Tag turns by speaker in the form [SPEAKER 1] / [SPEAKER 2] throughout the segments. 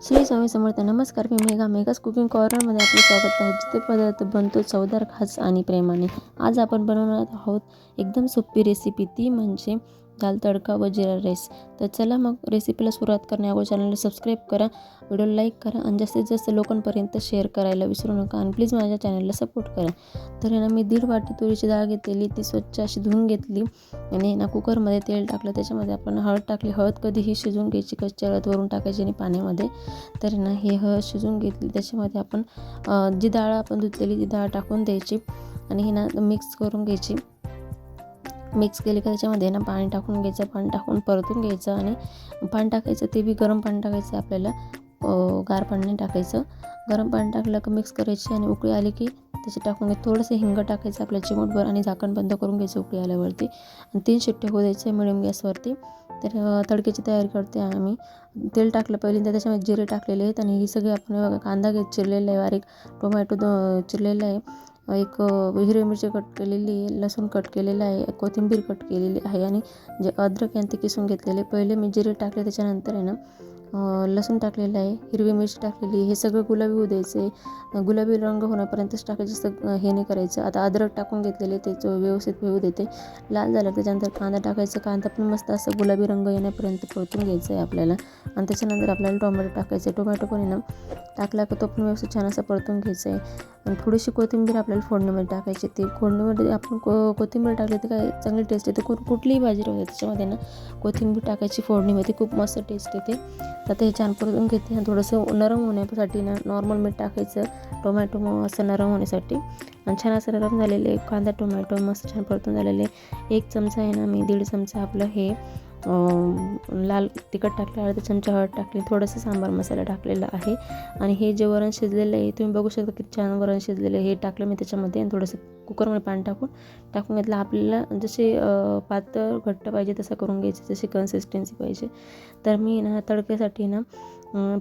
[SPEAKER 1] श्री स्वामी समर्थ. नमस्कार, मी मेघाच कुकिंग कॉर्नरमध्ये आपले स्वागत आहे, जिथे पदार्थ बनतो चवदार, खास आणि प्रेमाने. आज आपण बनवणार आहोत एकदम सोपी रेसिपी, ती म्हणजे दाल तडका व जिरा राईस. तर चला मग रेसिपीला सुरुवात करण्याअगोदर चॅनलला सबस्क्राईब करा, व्हिडिओला लाईक करा आणि जास्तीत जास्त लोकांपर्यंत शेअर करायला विसरू नका. आणि प्लीज माझ्या चॅनलला सपोर्ट करा. तर ना मी 1.5 वाटी तुरीची डाळ घेतलेली, ती स्वच्छ अशी धुवून घेतली आणि ना कुकरमध्ये तेल टाकलं. त्याच्यामध्ये आपण हळद टाकली. हळद कधीही शिजवून घ्यायची, कच्ची हळद वरून टाकायची आणि पाण्यामध्ये. तर ना हे हळद शिजवून घेतली. त्याच्यामध्ये आपण जी डाळ आपण धुतलेली ती डाळ टाकून द्यायची आणि हे ना मिक्स करून घ्यायची. मिक्स केली का त्याच्यामध्ये ना पाणी टाकून घ्यायचं. पाणी टाकून परतून घ्यायचं आणि पाणी टाकायचं, ते बी गरम पाणी टाकायचं आपल्याला, गार पाणी नाही टाकायचं. गरम पाणी टाकलं का मिक्स करायची आणि उकळी आली की त्याचे टाकून घ्यायचं. थोडंसं हिंग टाकायचं आपल्या चिमूटभर आणि झाकण बंद करून घ्यायचं उकळी आल्यावरती. आणि 3 शिट्टे होऊ द्यायचे मिडियम गॅसवरती. तर तडक्याची तयारी करते आम्ही. तेल टाकलं पहिल्यांदा, त्याच्यामध्ये जिरे टाकलेले आहेत आणि ही सगळी आपण बघा कांदा चिरलेला आहे, बारीक टोमॅटो चिरलेला आहे, एक हिरवी मिरची कट केलेली आहे, लसूण कट केलेला आहे, कोथिंबीर कट केलेली आहे आणि जे अद्रक आहे ते किसून घेतलेले. पहिले मी जिरे टाकले, त्याच्यानंतर आहे ना लसूण टाकलेलं आहे, हिरवी मिरची टाकलेली. हे सगळं गुलाबी होऊ द्यायचे, गुलाबी रंग होण्यापर्यंतच टाकायचं, हे नाही करायचं. आता अद्रक टाकून घेतलेले, ते व्यवस्थित होऊ देते. लाल झालं त्याच्यानंतर कांदा टाकायचं. कांदा पण मस्त असं गुलाबी रंग येण्यापर्यंत परतून घ्यायचं आहे आपल्याला. आणि त्याच्यानंतर आपल्याला टोमॅटो टाकायचं आहे. टोमॅटो पण आहे ना टाकला का तो पण व्यवस्थित छान असं परतून घ्यायचं आहे. आणि थोडीशी कोथिंबीर आपल्याला फोडणीमध्ये टाकायची. ते फोडणीमध्ये आपण कोथिंबीर टाकली तर काय चांगली टेस्ट येते. कुठलीही भाजी राहते त्याच्यामध्ये ना कोथिंबीर टाकायची फोडणीमध्ये, खूप मस्त टेस्ट येते. आता हे छान परतून घेते. आणि थोडंसं नरम होण्यासाठी ना नॉर्मल मीठ टाकायचं, टोमॅटो असं नरम होण्यासाठी. आणि छान असं नरम झालेले कांदा टोमॅटो मस्त छान परतून झालेले. 1 चमचा आहे ना मी 1.5 चमचा आपलं हे लाल तिखट टाकलं, अर्धा चमचा हळद टाकली, थोडंसं सांबार मसाला टाकलेला आहे. आणि हे जे वरण शिजलेलं आहे तुम्ही बघू शकता किती छान वरण शिजलेलं आहे. हे टाकलं मी त्याच्यामध्ये आणि थोडंसं कुकरमध्ये पाणी टाकून घेतलं. आपल्याला जसे पातळ घट्ट पाहिजे तसं करून घ्यायचं, जशी कन्सिस्टन्सी पाहिजे. तर मी ना तडक्यासाठी ना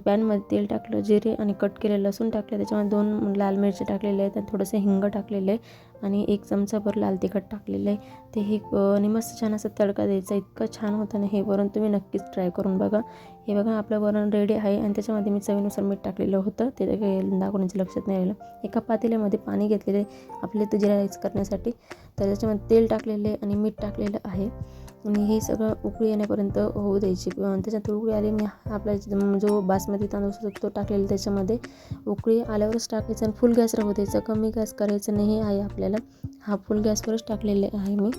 [SPEAKER 1] पॅनमध्ये तेल टाकलं, जिरे आणि कट केलेलं लसूण टाकलं, त्याच्यामध्ये 2 लाल मिरची टाकलेले आहेत आणि थोडंसं हिंग टाकलेलं आहे आणि 1 चमचाभर लाल तिखट टाकलेलं आहे. ते हे आणि मस्त छान असं तडका द्यायचा. इतकं छान होतं ना हे वरण, तुम्ही नक्कीच ट्राय करून बघा. हे बघा आपलं वरण रेडी आहे. आणि त्याच्यामध्ये मी चवीनुसार मीठ टाकलेलं होतं, ते दाखवण्याचं लक्षात नाही राहिलं. एका पातेल्यामध्ये पाणी घेतलेले आपले ते जिरा राईस करण्यासाठी. तर त्याच्यामध्ये तेल टाकलेले आणि मीठ टाकलेलं आहे आणि हे सगळं उकळी येण्यापर्यंत होऊ द्यायची. त्याच्यात उकळी आली, मी आपला जो बासमती तांदूळ असतो तो टाकलेला, त्याच्यामध्ये उकळी आल्यावरच टाकायचं आणि फुल गॅस राहू द्यायचं, कमी गॅस करायचं नाही आहे आपल्याला. हा फुल गॅसवरच टाकलेले आहे मी.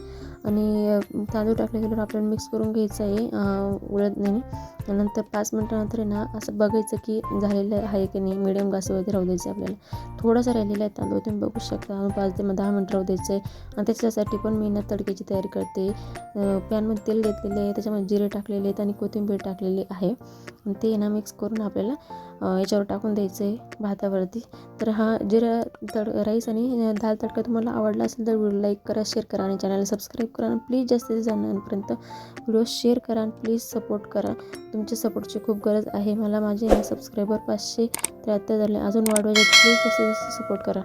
[SPEAKER 1] आणि तांदूळ टाकल्यावर आपल्याला मिक्स करून घ्यायचं आहे उडत नाही. नंतर 5 मिनटानंतर आहे ना असं बघायचं की झालेलं आहे की नाही. मिडियम गॅसवरती राहू द्यायचं आपल्याला. थोडासा राहिलेला आहे तांदूळ, तुम्ही बघू शकता. 5 ते 10 मिनटं राहू द्यायचं आहे. आणि त्याच्यासाठी पण मी ना तडक्याची तयारी करते. पॅनमध्ये तेल घेतलेले आहे, त्याच्यामध्ये जिरे टाकलेले आहेत आणि कोथिंबीर टाकलेली आहे. आणि ते ना मिक्स करून आपल्याला याच्यावर टाकून द्यायचं आहे भातावरती. तर हा जिरा राईस आणि दाल तडका तुम्हाला आवडला असेल तर व्हिडिओ लाईक करा, शेअर करा आणि चॅनलला सबस्क्राईब करा. आणि प्लीज जास्तीत जाण्यापर्यंत व्हिडिओ शेअर करा आणि प्लीज सपोर्ट करा. तुमच्या सपोर्टची खूप गरज आहे मला. माझे सबस्क्रायबर 573 झाले, अजून वाढवायचे. प्लीज जास्तीत जास्त सपोर्ट करा.